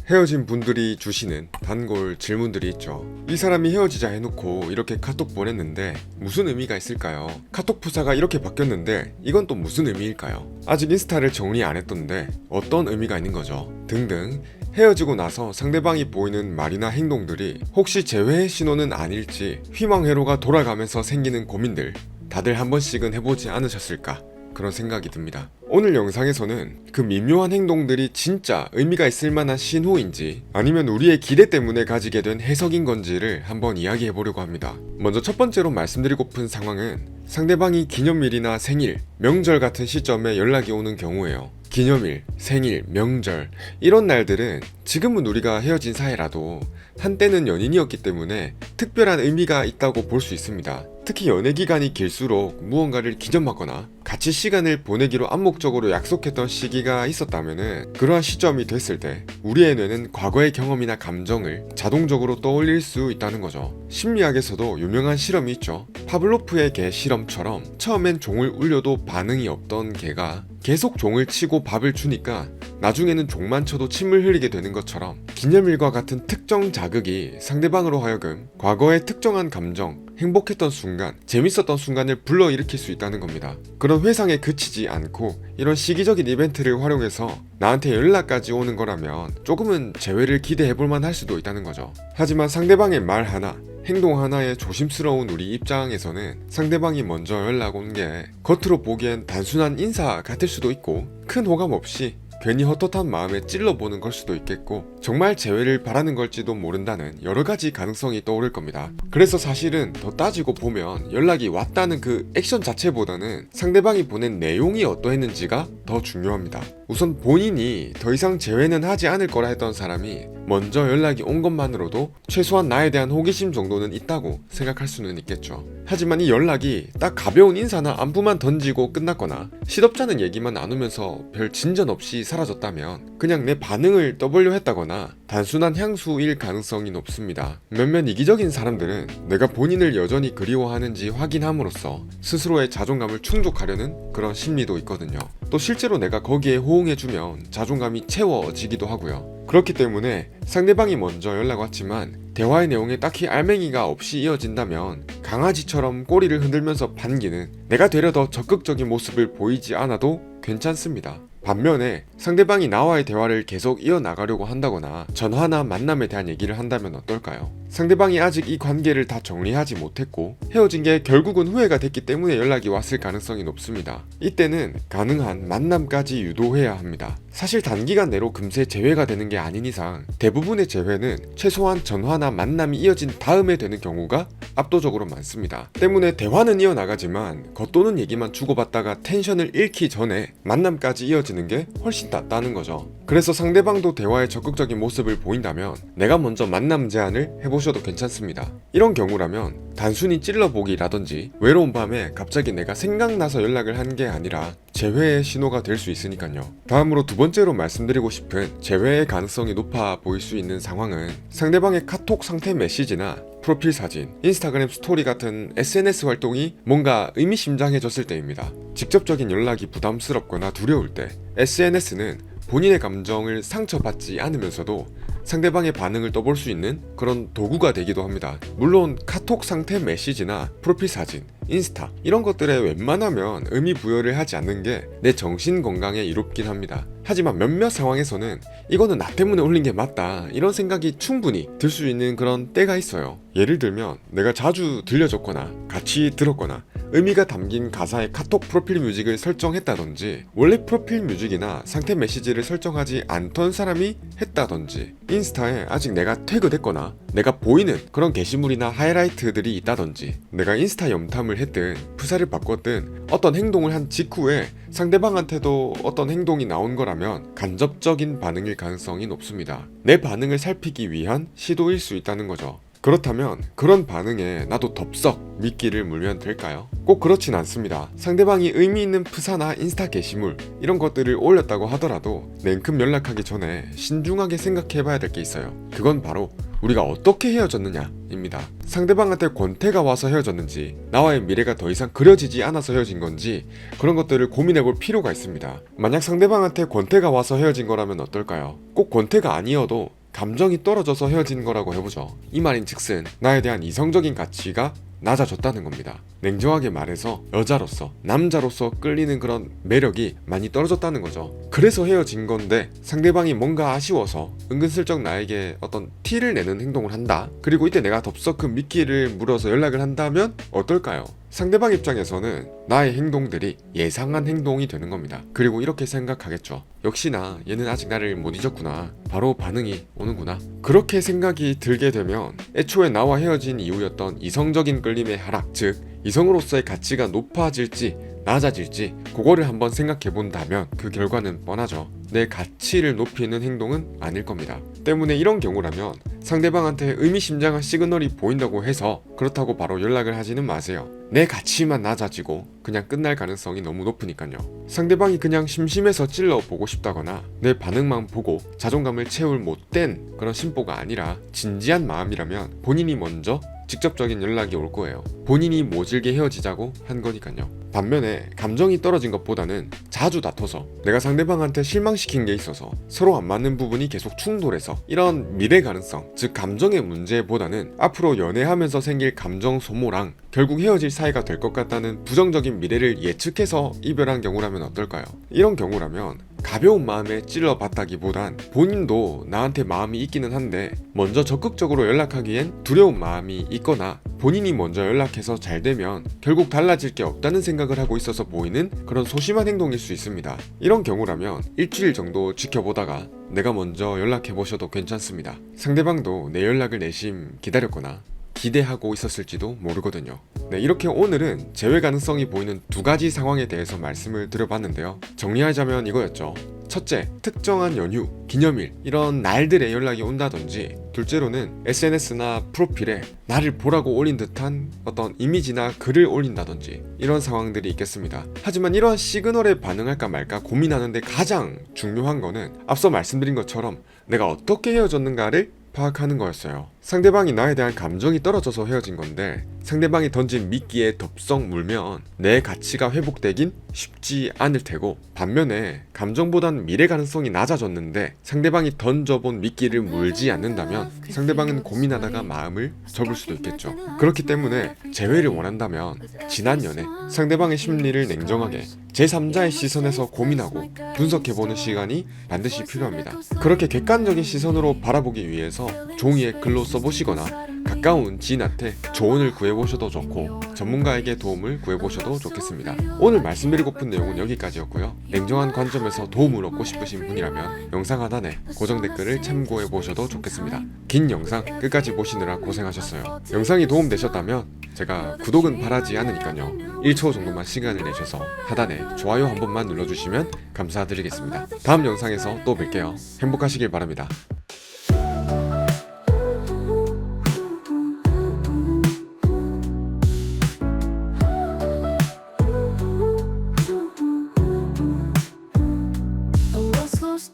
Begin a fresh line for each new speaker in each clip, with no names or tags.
헤어진 분들이 주시는 단골 질문들이 있죠. 이 사람이 헤어지자 해놓고 이렇게 카톡 보냈는데 무슨 의미가 있을까요? 카톡 프사가 이렇게 바뀌었는데 이건 또 무슨 의미일까요? 아직 인스타를 정리 안 했던데 어떤 의미가 있는 거죠? 등등. 헤어지고 나서 상대방이 보이는 말이나 행동들이 혹시 재회의 신호는 아닐지 희망회로가 돌아가면서 생기는 고민들 다들 한 번씩은 해보지 않으셨을까 그런 생각이 듭니다. 오늘 영상에서는 그 미묘한 행동들이 진짜 의미가 있을 만한 신호인지 아니면 우리의 기대 때문에 가지게 된 해석인 건지를 한번 이야기해 보려고 합니다. 먼저 첫 번째로 말씀드리고픈 상황은 상대방이 기념일이나 생일, 명절 같은 시점에 연락이 오는 경우예요. 기념일, 생일, 명절 이런 날들은 지금은 우리가 헤어진 사이라도 한때는 연인이었기 때문에 특별한 의미가 있다고 볼 수 있습니다. 특히 연애 기간이 길수록 무언가를 기념하거나 같이 시간을 보내기로 암묵적으로 약속했던 시기가 있었다면은 그러한 시점이 됐을 때 우리의 뇌는 과거의 경험이나 감정을 자동적으로 떠올릴 수 있다는 거죠. 심리학에서도 유명한 실험이 있죠. 파블로프의 개 실험처럼 처음엔 종을 울려도 반응이 없던 개가 계속 종을 치고 밥을 주니까 나중에는 종만 쳐도 침을 흘리게 되는 것처럼 기념일과 같은 특정 자극이 상대방으로 하여금 과거의 특정한 감정, 행복했던 순간, 재밌었던 순간을 불러일으킬 수 있다는 겁니다. 그런 회상에 그치지 않고 이런 시기적인 이벤트를 활용해서 나한테 연락까지 오는 거라면 조금은 재회를 기대해볼만 할 수도 있다는 거죠. 하지만 상대방의 말 하나, 행동 하나에 조심스러운 우리 입장에서는 상대방이 먼저 연락 온 게 겉으로 보기엔 단순한 인사 같을 수도 있고 큰 호감 없이 괜히 헛헛한 마음에 찔러보는 걸 수도 있겠고 정말 재회를 바라는 걸지도 모른다는 여러가지 가능성이 떠오를 겁니다. 그래서 사실은 더 따지고 보면 연락이 왔다는 그 액션 자체보다는 상대방이 보낸 내용이 어떠했는지가 더 중요합니다. 우선 본인이 더 이상 재회는 하지 않을 거라 했던 사람이 먼저 연락이 온 것만으로도 최소한 나에 대한 호기심 정도는 있다고 생각할 수는 있겠죠. 하지만 이 연락이 딱 가벼운 인사나 안부만 던지고 끝났거나 시덥잖은 얘기만 나누면서 별 진전 없이 사라졌다면 그냥 내 반응을 떠보려 했다거나 단순한 향수일 가능성이 높습니다. 몇몇 이기적인 사람들은 내가 본인을 여전히 그리워하는지 확인함으로써 스스로의 자존감을 충족하려는 그런 심리도 있거든요. 또 실제로 내가 거기에 호응해주면 자존감이 채워지기도 하고요. 그렇기 때문에 상대방이 먼저 연락 왔지만 대화의 내용에 딱히 알맹이가 없이 이어진다면 강아지처럼 꼬리를 흔들면서 반기는 내가 되려 더 적극적인 모습을 보이지 않아도 괜찮습니다. 반면에 상대방이 나와의 대화를 계속 이어나가려고 한다거나 전화나 만남에 대한 얘기를 한다면 어떨까요? 상대방이 아직 이 관계를 다 정리하지 못했고 헤어진 게 결국은 후회가 됐기 때문에 연락이 왔을 가능성이 높습니다. 이때는 가능한 만남까지 유도해야 합니다. 사실 단기간 내로 금세 재회가 되는 게 아닌 이상 대부분의 재회는 최소한 전화나 만남이 이어진 다음에 되는 경우가 압도적으로 많습니다. 때문에 대화는 이어나가지만 겉도는 얘기만 주고받다가 텐션을 잃기 전에 만남까지 이어지는 게 훨씬 낫다는 거죠. 그래서 상대방도 대화에 적극적인 모습을 보인다면 내가 먼저 만남 제안을 해보셔도 괜찮습니다. 이런 경우라면 단순히 찔러보기라든지 외로운 밤에 갑자기 내가 생각나서 연락을 한 게 아니라 재회의 신호가 될 수 있으니까요. 다음으로 두 번째로 말씀드리고 싶은 재회의 가능성이 높아 보일 수 있는 상황은 상대방의 카톡 상태 메시지나 프로필 사진, 인스타그램 스토리 같은 SNS 활동이 뭔가 의미심장해졌을 때입니다. 직접적인 연락이 부담스럽거나 두려울 때 SNS는 본인의 감정을 상처받지 않으면서도 상대방의 반응을 떠볼 수 있는 그런 도구가 되기도 합니다. 물론 카톡 상태 메시지나 프로필 사진, 인스타 이런 것들에 웬만하면 의미 부여를 하지 않는 게 내 정신 건강에 이롭긴 합니다. 하지만 몇몇 상황에서는 이거는 나 때문에 올린 게 맞다 이런 생각이 충분히 들 수 있는 그런 때가 있어요. 예를 들면 내가 자주 들려줬거나 같이 들었거나 의미가 담긴 가사의 카톡 프로필 뮤직을 설정했다든지 원래 프로필 뮤직이나 상태 메시지를 설정하지 않던 사람이 했다든지 인스타에 아직 내가 태그됐거나 내가 보이는 그런 게시물이나 하이라이트들이 있다든지 내가 인스타 염탐을 했든 프사를 바꿨든 어떤 행동을 한 직후에 상대방한테도 어떤 행동이 나온 거라면 간접적인 반응일 가능성이 높습니다. 내 반응을 살피기 위한 시도일 수 있다는 거죠. 그렇다면 그런 반응에 나도 덥석 미끼를 물면 될까요? 꼭 그렇진 않습니다. 상대방이 의미 있는 프사나 인스타 게시물 이런 것들을 올렸다고 하더라도 냉큼 연락하기 전에 신중하게 생각해봐야 될 게 있어요. 그건 바로 우리가 어떻게 헤어졌느냐입니다. 상대방한테 권태가 와서 헤어졌는지, 나와의 미래가 더 이상 그려지지 않아서 헤어진 건지, 그런 것들을 고민해볼 필요가 있습니다. 만약 상대방한테 권태가 와서 헤어진 거라면 어떨까요? 꼭 권태가 아니어도 감정이 떨어져서 헤어진 거라고 해보죠. 이 말인 즉슨 나에 대한 이성적인 가치가 낮아졌다는 겁니다. 냉정하게 말해서 여자로서, 남자로서 끌리는 그런 매력이 많이 떨어졌다는 거죠. 그래서 헤어진 건데 상대방이 뭔가 아쉬워서 은근슬쩍 나에게 어떤 티를 내는 행동을 한다. 그리고 이때 내가 덥석 그 미끼를 물어서 연락을 한다면 어떨까요? 상대방 입장에서는 나의 행동들이 예상한 행동이 되는 겁니다. 그리고 이렇게 생각하겠죠. 역시나 얘는 아직 나를 못 잊었구나. 바로 반응이 오는구나. 그렇게 생각이 들게 되면 애초에 나와 헤어진 이유였던 이성적인 끌림의 하락, 즉 이성으로서의 가치가 높아질지 낮아질지 그거를 한번 생각해 본다면 그 결과는 뻔하죠. 내 가치를 높이는 행동은 아닐 겁니다. 때문에 이런 경우라면 상대방한테 의미심장한 시그널이 보인다고 해서 그렇다고 바로 연락을 하지는 마세요. 내 가치만 낮아지고 그냥 끝날 가능성이 너무 높으니까요. 상대방이 그냥 심심해서 찔러보고 싶다거나 내 반응만 보고 자존감을 채울 못된 그런 심보가 아니라 진지한 마음이라면 본인이 먼저 직접적인 연락이 올 거예요. 본인이 모질게 헤어지자고 한 거니까요. 반면에 감정이 떨어진 것보다는 자주 다퉈서 내가 상대방한테 실망시킨 게 있어서 서로 안 맞는 부분이 계속 충돌해서 이런 미래 가능성, 즉 감정의 문제보다는 앞으로 연애하면서 생길 감정 소모랑 결국 헤어질 사이가 될 것 같다는 부정적인 미래를 예측해서 이별한 경우라면 어떨까요? 이런 경우라면 가벼운 마음에 찔러봤다기보단 본인도 나한테 마음이 있기는 한데 먼저 적극적으로 연락하기엔 두려운 마음이 있거나 본인이 먼저 연락해서 잘 되면 결국 달라질 게 없다는 생각을 하고 있어서 보이는 그런 소심한 행동일 수 있습니다. 이런 경우라면 일주일 정도 지켜보다가 내가 먼저 연락해보셔도 괜찮습니다. 상대방도 내 연락을 내심 기다렸거나 기대하고 있었을지도 모르거든요. 네, 이렇게 오늘은 재회 가능성이 보이는 두 가지 상황에 대해서 말씀을 드려봤는데요. 정리하자면 이거였죠. 첫째, 특정한 연휴, 기념일 이런 날들에 연락이 온다든지, 둘째로는 SNS나 프로필에 나를 보라고 올린 듯한 어떤 이미지나 글을 올린다든지 이런 상황들이 있겠습니다. 하지만 이러한 시그널에 반응할까 말까 고민하는데 가장 중요한 거는 앞서 말씀드린 것처럼 내가 어떻게 헤어졌는가를 파악하는 거였어요. 상대방이 나에 대한 감정이 떨어져서 헤어진 건데 상대방이 던진 미끼에 덥석 물면 내 가치가 회복되긴 쉽지 않을 테고, 반면에 감정보단 미래 가능성이 낮아졌는데 상대방이 던져본 미끼를 물지 않는다면 상대방은 고민하다가 마음을 접을 수도 있겠죠. 그렇기 때문에 재회를 원한다면 지난 연애, 상대방의 심리를 냉정하게 제3자의 시선에서 고민하고 분석해보는 시간이 반드시 필요합니다. 그렇게 객관적인 시선으로 바라보기 위해서 종이에 글로 써보시거나 가까운 지인한테 조언을 구해보셔도 좋고 전문가에게 도움을 구해보셔도 좋겠습니다. 오늘 말씀드리고픈 내용은 여기까지였고요. 냉정한 관점에서 도움을 얻고 싶으신 분이라면 영상 하단에 고정 댓글을 참고해보셔도 좋겠습니다. 긴 영상 끝까지 보시느라 고생하셨어요. 영상이 도움되셨다면 제가 구독은 바라지 않으니까요. 1초 정도만 시간을 내셔서 하단에 좋아요 한 번만 눌러주시면 감사드리겠습니다. 다음 영상에서 또 뵐게요. 행복하시길 바랍니다.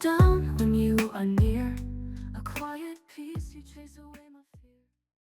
down when you are near.